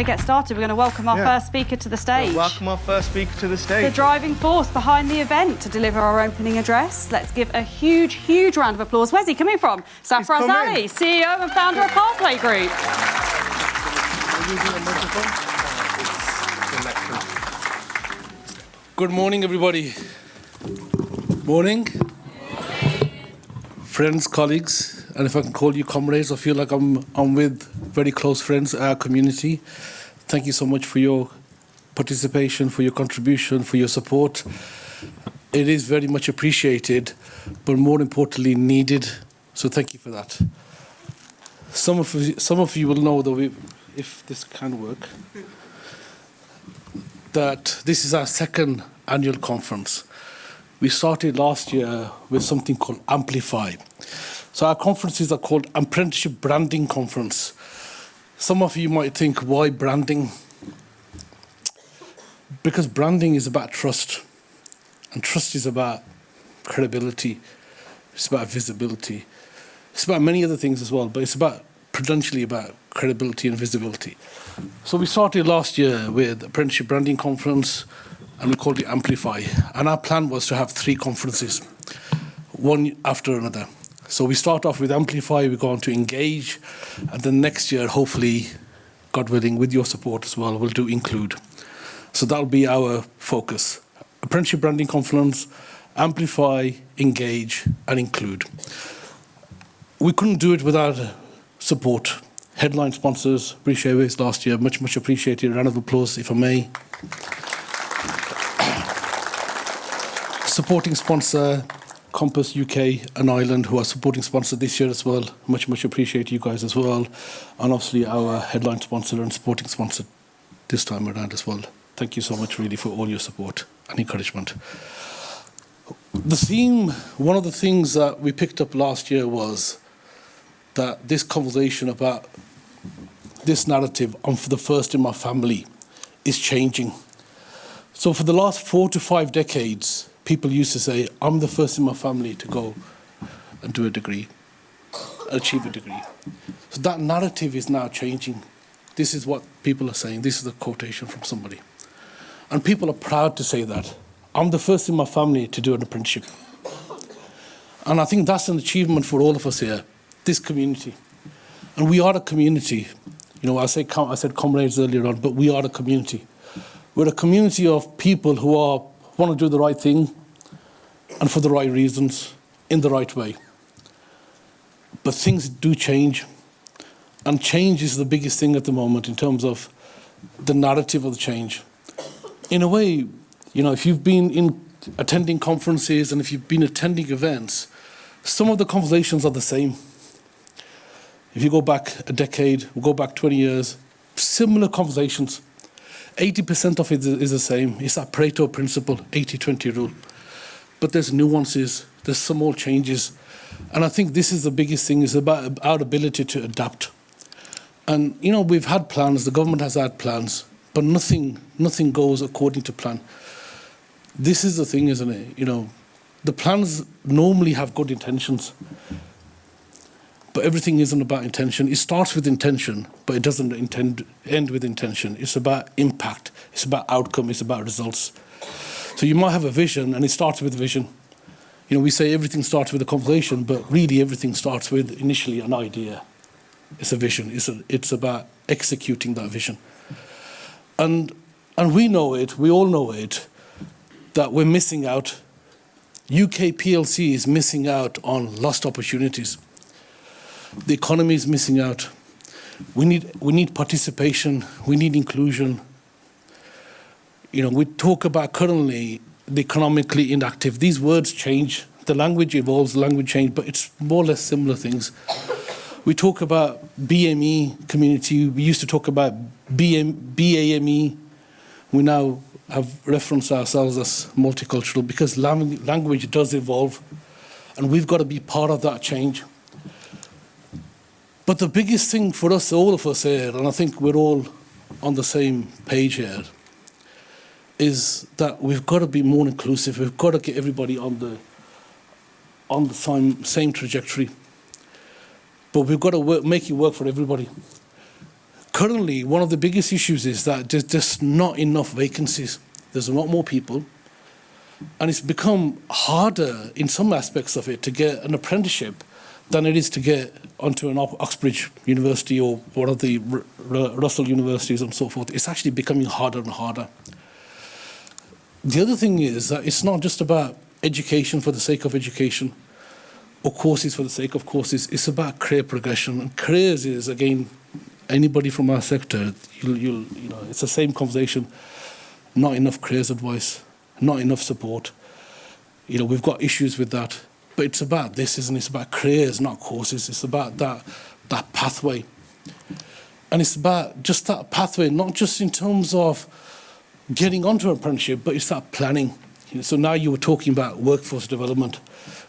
get started, we're going to welcome our first speaker to the stage. Welcome our first speaker to the stage. The driving force behind the event to deliver our opening address. Let's give a huge, huge round of applause. Where's he coming from? Safaraz Ali, CEO and founder of Pathway Group. Good morning, everybody. Morning. Friends, colleagues, and if I can call you comrades, I feel like I'm with very close friends, our community. Thank you so much for your participation, for your contribution, for your support. It is very much appreciated, but more importantly, needed. So thank you for that. Some of you will know, though, if this can work, that this is our second annual conference. We started last year with something called Amplify. So our conferences are called Apprenticeship Branding Conference. Some of you might think, why branding? Because branding is about trust, and trust is about credibility, it's about visibility. It's about many other things as well, but it's prudentially about credibility and visibility. So we started last year with Apprenticeship Branding Conference, and we called it Amplify. And our plan was to have 3 conferences, one after another. So we start off with Amplify, we go on to Engage, and then next year, hopefully, God willing, with your support as well, we'll do Include. So that'll be our focus. Apprenticeship Branding Conference, Amplify, Engage, and Include. We couldn't do it without support. Headline sponsors, British Airways last year, much, much appreciated. A round of applause, if I may. Supporting sponsor, Compass UK and Ireland, who are supporting sponsor this year as well. Much, much appreciate you guys as well. And obviously our headline sponsor and supporting sponsor this time around as well. Thank you so much really for all your support and encouragement. The theme, one of the things that we picked up last year was that this conversation about this narrative, I'm for the first in my family, is changing. So for the last 4 to 5 decades, people used to say, I'm the first in my family to go and do a degree, achieve a degree. So that narrative is now changing. This is what people are saying. This is a quotation from somebody. And people are proud to say that. I'm the first in my family to do an apprenticeship. And I think that's an achievement for all of us here, this community. And we are a community. You know, I said comrades earlier on, but we are a community. We're a community of people who want to do the right thing and for the right reasons, in the right way. But things do change. And change is the biggest thing at the moment in terms of the narrative of the change. In a way, you know, if you've been attending conferences and if you've been attending events, some of the conversations are the same. If you go back a decade, we'll go back 20 years, similar conversations. 80% of it is the same. It's that Pareto principle, 80-20 rule. But there's nuances, there's some more changes. And I think this is the biggest thing, is about our ability to adapt. And, you know, we've had plans, the government has had plans, but nothing goes according to plan. This is the thing, isn't it? You know, the plans normally have good intentions, but everything isn't about intention. It starts with intention, but it doesn't end with intention. It's about impact, it's about outcome, it's about results. So you might have a vision, and it starts with vision. You know, we say everything starts with a conversation, but really everything starts with initially an idea. It's a vision. It's about executing that vision. And we know it, we all know it, that we're missing out. UK PLC is missing out on lost opportunities. The economy is missing out. We need participation, we need inclusion. You know, we talk about currently the economically inactive. These words change, the language evolves, the language change, but it's more or less similar things. We talk about BME community, we used to talk about BAME. We now have referenced ourselves as multicultural because language does evolve, and we've got to be part of that change. But the biggest thing for us, all of us here, and I think we're all on the same page here, is that we've got to be more inclusive. We've got to get everybody on the same trajectory. But we've got to make it work for everybody. currently, one of the biggest issues is that there's just not enough vacancies. There's a lot more people, and it's become harder in some aspects of it to get an apprenticeship than it is to get onto an Oxbridge University or one of the Russell universities and so forth. It's actually becoming harder and harder. The other thing is that it's not just about education for the sake of education or courses for the sake of courses. It's about career progression. And careers is, again, anybody from our sector, you know, it's the same conversation. Not enough careers advice, not enough support. You know, we've got issues with that. But it's about this, isn't it? It's about careers, not courses. It's about that pathway. And it's about just that pathway, not just in terms of getting onto an apprenticeship, but it's that planning. You know, so now you were talking about workforce development.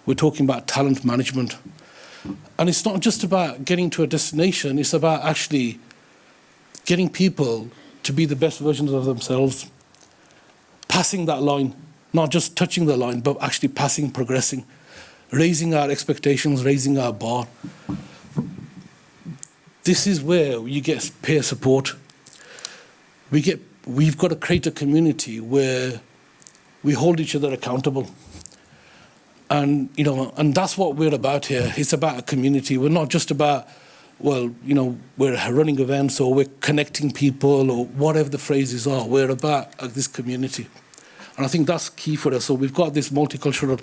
We're talking about talent management. And it's not just about getting to a destination. It's about actually getting people to be the best versions of themselves, passing that line, not just touching the line, but actually passing, progressing, raising our expectations, raising our bar. This is where you get peer support. We've got to create a community where we hold each other accountable. And, you know, and that's what we're about here. It's about a community. We're not just about, well, you know, we're running events or we're connecting people or whatever the phrases are. We're about this community. And I think that's key for us. So we've got this multicultural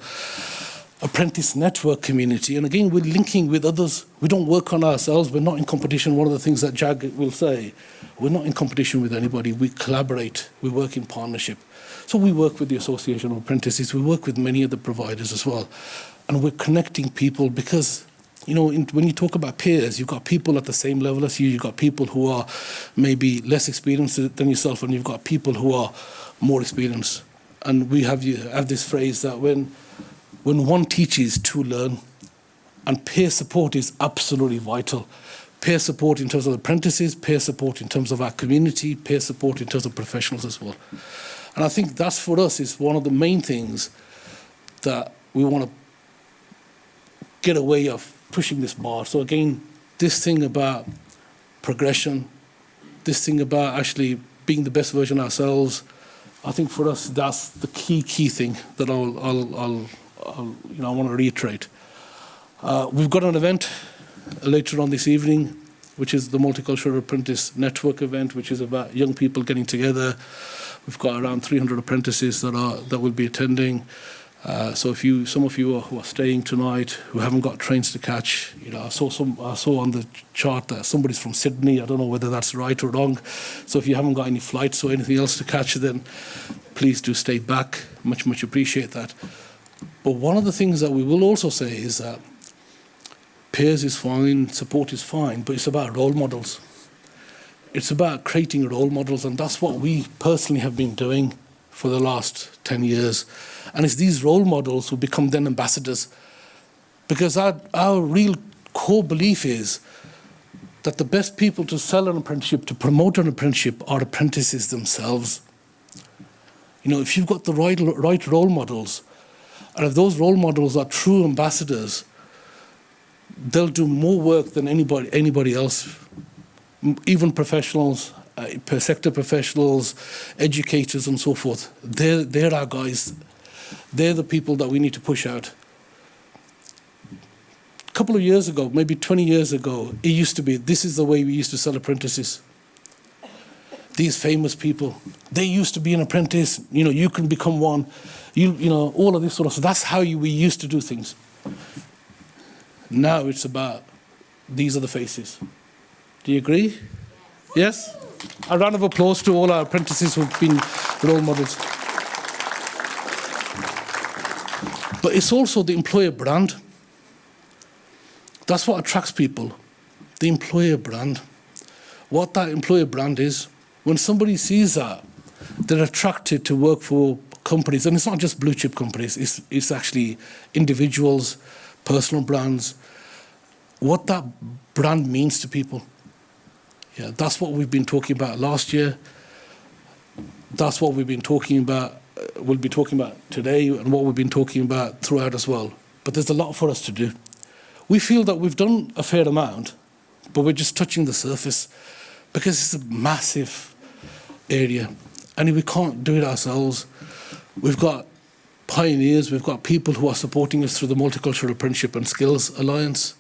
apprentice network community. And again, we're linking with others. We don't work on ourselves. We're not in competition. One of the things that Jag will say, we're not in competition with anybody. We collaborate. We work in partnership. So we work with the Association of Apprentices. We work with many other providers as well. And we're connecting people because, you know, when you talk about peers, you've got people at the same level as you. You've got people who are maybe less experienced than yourself, and you've got people who are more experienced. And we have this phrase that when one teaches, two learn. And peer support is absolutely vital. Peer support in terms of apprentices, peer support in terms of our community, peer support in terms of professionals as well. And I think that's, for us, is one of the main things that we want to get away of pushing this bar. So again, this thing about progression, this thing about actually being the best version of ourselves, I think for us, that's the key thing that I want to reiterate. We've got an event later on this evening, which is the Multicultural Apprentice Network event, which is about young people getting together. We've got around 300 apprentices that will be attending. So if some of you who are staying tonight, who haven't got trains to catch, you know, I saw on the chart that somebody's from Sydney. I don't know whether that's right or wrong. So if you haven't got any flights or anything else to catch, then please do stay back. Much appreciate that. But one of the things that we will also say is that peers is fine, support is fine, but it's about role models. It's about creating role models, and that's what we personally have been doing for the last 10 years. And it's these role models who become then ambassadors. Because our real core belief is that the best people to sell an apprenticeship, to promote an apprenticeship, are apprentices themselves. You know, if you've got the right role models, and if those role models are true ambassadors, they'll do more work than anybody else, even professionals, per sector professionals, educators and so forth. They're our guys. They're the people that we need to push out. A couple of years ago, maybe 20 years ago, it used to be, this is the way we used to sell apprentices. These famous people, they used to be an apprentice, you know, you can become one, you know, all of this sort of stuff. That's how we used to do things. Now it's about, these are the faces. Do you agree? Yes? A round of applause to all our apprentices who've been role models. But it's also the employer brand. That's what attracts people, the employer brand. What that employer brand is, when somebody sees that, they're attracted to work for companies. And it's not just blue chip companies, it's actually individuals, personal brands, what that brand means to people. Yeah, that's what we've been talking about last year. That's what we've been talking about, we'll be talking about today, and what we've been talking about throughout as well. But there's a lot for us to do. We feel that we've done a fair amount, but we're just touching the surface. because it's a massive area. And we can't do it ourselves. We've got pioneers, we've got people who are supporting us through the Multicultural Apprenticeship and Skills Alliance.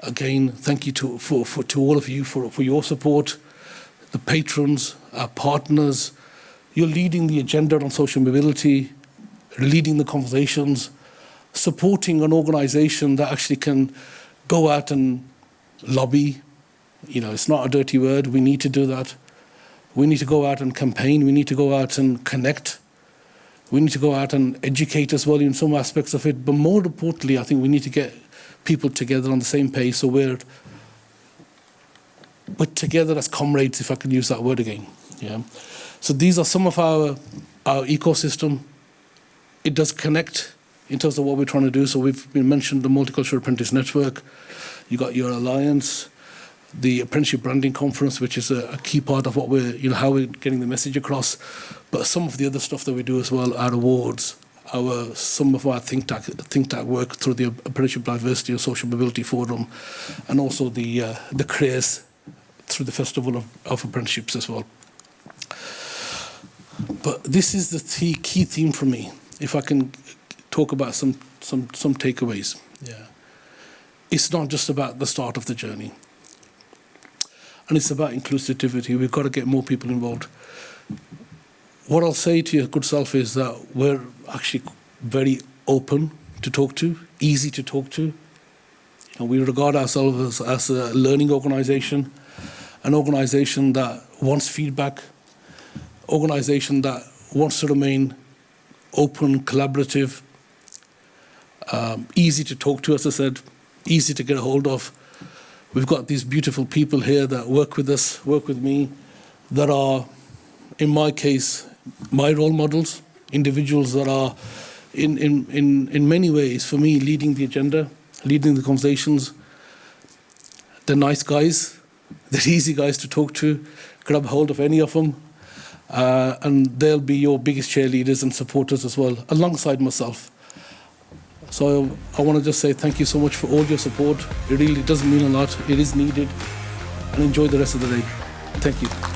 Again, thank you to all of you for your support, the patrons, our partners. You're leading the agenda on social mobility, leading the conversations, supporting an organisation that actually can go out and lobby. You know, it's not a dirty word. We need to do that. We need to go out and campaign. We need to go out and connect. We need to go out and educate as well in some aspects of it. But more importantly, I think we need to get people together on the same page so we're together as comrades, if I can use that word again. Yeah. So these are some of our ecosystem. It does connect in terms of what we're trying to do. So we've mentioned the Multicultural Apprentice Network. You got your alliance, the Apprenticeship Branding Conference, which is a key part of what we're, how we're getting the message across. But some of the other stuff that we do as well, our awards, some of our think tank work through the Apprenticeship Diversity and Social Mobility Forum, and also the careers through the Festival of Apprenticeships as well. But this is the key theme for me. If I can talk about some takeaways, yeah, it's not just about the start of the journey, and it's about inclusivity. We've got to get more people involved. What I'll say to your good self is that we're actually very open to talk to, easy to talk to. We regard ourselves as a learning organisation, an organisation that wants feedback, organisation that wants to remain open, collaborative, easy to talk to, as I said, easy to get a hold of. We've got these beautiful people here that work with us, work with me, that are, in my case, my role models, individuals that are, in many ways, for me, leading the agenda, leading the conversations. They're nice guys, they're easy guys to talk to, grab hold of any of them, and they'll be your biggest cheerleaders and supporters as well, alongside myself. So I want to just say thank you so much for all your support. It really does mean a lot. It is needed. And enjoy the rest of the day. Thank you.